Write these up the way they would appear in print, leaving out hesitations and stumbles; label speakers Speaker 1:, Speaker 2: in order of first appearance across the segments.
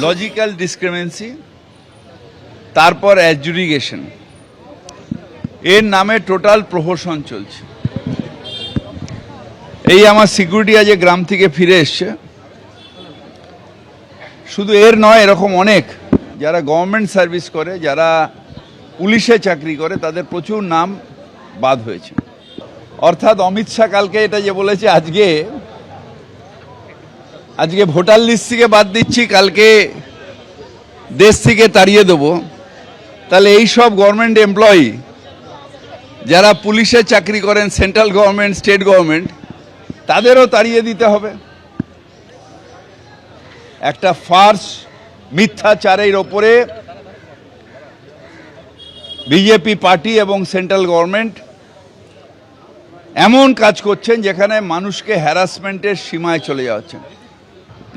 Speaker 1: Logical ডিসক্রিমিনেন্সি, তারপর adjudication, এর নামে টোটাল প্রহসন চলছে। এই আমার সিকিউরিটি আজ গ্রাম থেকে ফিরে এসছে, শুধু এর নয়, এরকম অনেক যারা গভর্নমেন্ট সার্ভিস করে, যারা পুলিশে চাকরি করে, তাদের প্রচুর নাম বাদ হয়েছে। অর্থাৎ অমিত শাহ কালকে এটা যে বলেছে, আজকে ভোটার লিস্ট থেকে বাদ দিচ্ছি, কালকে দেশ থেকে তাড়িয়ে দেবো, তাহলে এই সব গভর্নমেন্ট এমপ্লয়ি যারা পুলিশে চাকরি করেন, সেন্ট্রাল গভর্নমেন্ট, স্টেট গভর্নমেন্ট, তাদেরও তাড়িয়ে দিতে হবে। একটা ফার্স, মিথ্যাচারের ওপরে বিজেপি পার্টি এবং সেন্ট্রাল গভর্নমেন্ট এমন কাজ করছেন যেখানে মানুষকে হ্যারাসমেন্টের সীমায় চলে যাচ্ছেন।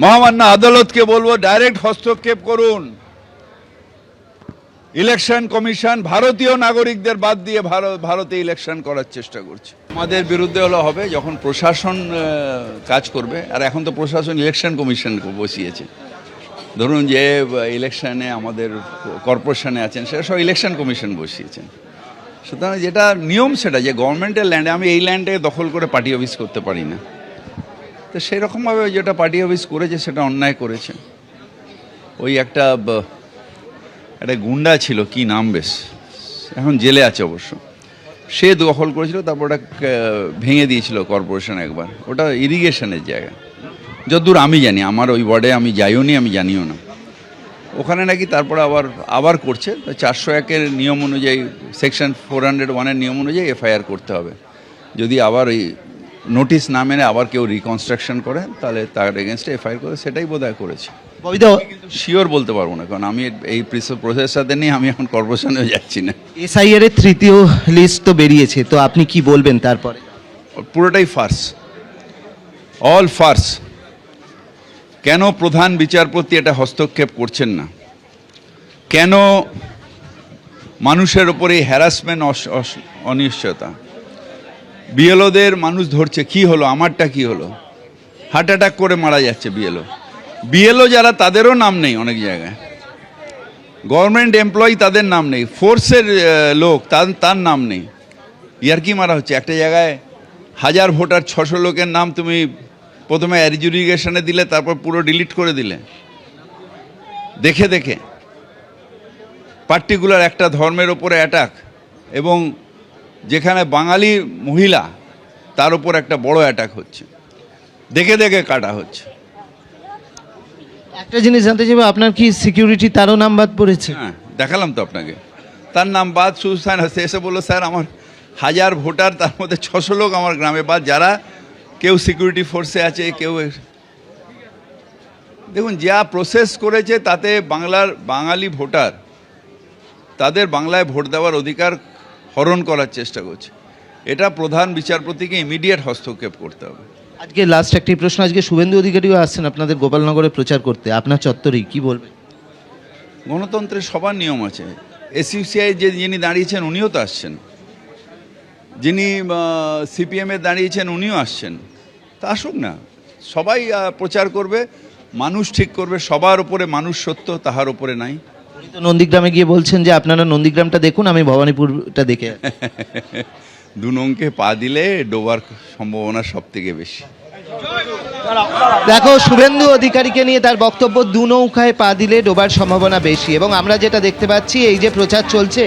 Speaker 1: মহামান্য আদালতকে বলবো, ডাইরেক্ট হস্তক্ষেপ করুন। ইলেকশন কমিশন ভারতীয় নাগরিকদের বাদ দিয়ে ভারতে ইলেকশন করার চেষ্টা করছে। আমাদের বিরুদ্ধে হবে যখন প্রশাসন কাজ করবে, আর এখন তো প্রশাসন ইলেকশন কমিশন বসিয়েছে। ধরুন যে ইলেকশনে আমাদের কর্পোরেশনে আছেন, সেটা সব ইলেকশন কমিশন বসিয়েছেন। সুতরাং যেটা নিয়ম, সেটা যে গভর্নমেন্টের ল্যান্ডে, আমি এই ল্যান্ডে দখল করে পার্টি অফিস করতে পারি না। তো সেই রকমভাবে যেটা পার্টি অফিস করেছে সেটা অন্যায় করেছে। ওই একটা গুন্ডা ছিল, কি নাম বেশ, এখন জেলে আছে অবশ্য, সে দখল করেছিল, তারপর ওটা ভেঙে দিয়েছিল কর্পোরেশন একবার। ওটা ইরিগেশনের জায়গা, যতদূর আমি জানি, আমার ওই ওয়ার্ডে আমি যাইও নি, আমি জানিও না। ওখানে নাকি তারপরে আবার করছে। 401-এর নিয়ম অনুযায়ী, সেকশন 401-এর নিয়ম অনুযায়ী এফআইআর করতে হবে। যদি আবার ওই নোটিশ না মেনে আবার কেউ রিকনস্ট্রাকশন করে, তাহলে তার এগেনস্টে এফআইআর করে, সেটাই বোধহয় করেছে। শিওর বলতে পারবো না, কারণ আমি এই প্রসেসটাতে নিয়ে আমি এখন কর্পোরেশনেও যাচ্ছি না।
Speaker 2: এসআইআর এর তৃতীয় লিস্ট তো বেরিয়েছে, তো আপনি কি বলবেন তারপরে?
Speaker 1: পুরোটাই ফার্স, অল ফার্স। কেন প্রধান বিচারপতি এটা হস্তক্ষেপ করছেন না? কেন মানুষের ওপরে হ্যারাসমেন্ট, অনিশ্চয়তা? বিএলওদের মানুষ ধরছে, কি হলো, আমারটা কি হলো? হার্ট অ্যাটাক করে মারা যাচ্ছে বিএলও যারা, তাদেরও নাম নেই অনেক জায়গায়। গভর্নমেন্ট এমপ্লয়ি, তাদের নাম নেই। ফোর্সের লোক, তার নাম নেই। ইয়ার্কি মারা হচ্ছে। একটা জায়গায় 1000 ভোটার, 600 লোকের নাম তুমি প্রথমে অ্যাডজুডিকেশনে দিলে, তারপর পুরো ডিলিট করে দিলে দেখে। পার্টিকুলার একটা ধর্মের ওপরে অ্যাটাক, এবং যেখানে বাঙালি মহিলা, তার উপর একটা বড় অ্যাটাক হচ্ছে, দেখে কাটা হচ্ছে।
Speaker 2: একটা জিনিস জানতে চাইবো, আপনার কি সিকিউরিটি তারও নাম বাদ পড়েছে?
Speaker 1: হ্যাঁ, দেখালাম তো আপনাকে, তার নাম বাদ। শুধু এসে বললো, স্যার আমার 1000 ভোটার, তার মধ্যে 600 লোক আমার গ্রামে বাদ, যারা কেউ সিকিউরিটি ফোর্সে আছে, কেউ। দেখুন, যা প্রসেস করেছে তাতে বাঙালি ভোটার, তাদের বাংলায় ভোট দেওয়ার অধিকার হরণ করার চেষ্টা করছে। এটা প্রধান বিচারপতিকে ইমিডিয়েট হস্তক্ষেপ করতে হবে।
Speaker 2: আজকে লাস্ট একটি প্রশ্ন, আজকে শুভেন্দু অধিকারীও আসছেন আপনাদের গোপালনগরে প্রচার করতে, আপনার চত্বরেই, কি বলবেন?
Speaker 1: গণতন্ত্রের সবার নিয়ম আছে। এসইউসিআই যিনি দাঁড়িয়েছেন, উনিও তো আসছেন। যিনি সিপিএমে দাঁড়িয়েছেন, উনিও আসছেন। তা আসুক না, সবাই প্রচার করবে, মানুষ ঠিক করবে। সবার উপরে মানুষ সত্য, তাহার উপরে নাই।
Speaker 2: উনি তো নন্দীগ্রামে গিয়ে বলছেন যে আপনারা নন্দীগ্রামটা দেখুন, আমি ভবানীপুরটা দেখে।
Speaker 1: 2 নৌকে পা দিলে ডোবার সম্ভাবনা সব থেকে বেশি।
Speaker 2: দেখো, শুভেন্দু অধিকারীকে নিয়ে তার বক্তব্য, 2 নৌকায় পা দিলে ডোবার সম্ভাবনা বেশি। এবং আমরা যেটা দেখতে পাচ্ছি, এই যে প্রচার চলছে,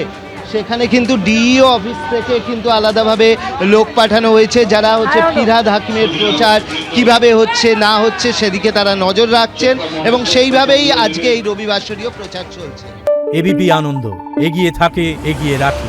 Speaker 2: সেখানে কিন্তু ডিইও অফিস থেকে কিন্তু আলাদাভাবে লোক পাঠানো হয়েছে, যারা ফিরহাদ হাকিমের প্রচার কিভাবে হচ্ছে না হচ্ছে সেদিকে তারা নজর রাখছেন, এবং সেইভাবেই আজকে এই রবিবাসরীয় প্রচার চলছে।
Speaker 3: এবিপি আনন্দ, এগিয়ে থাকে, এগিয়ে রাখে।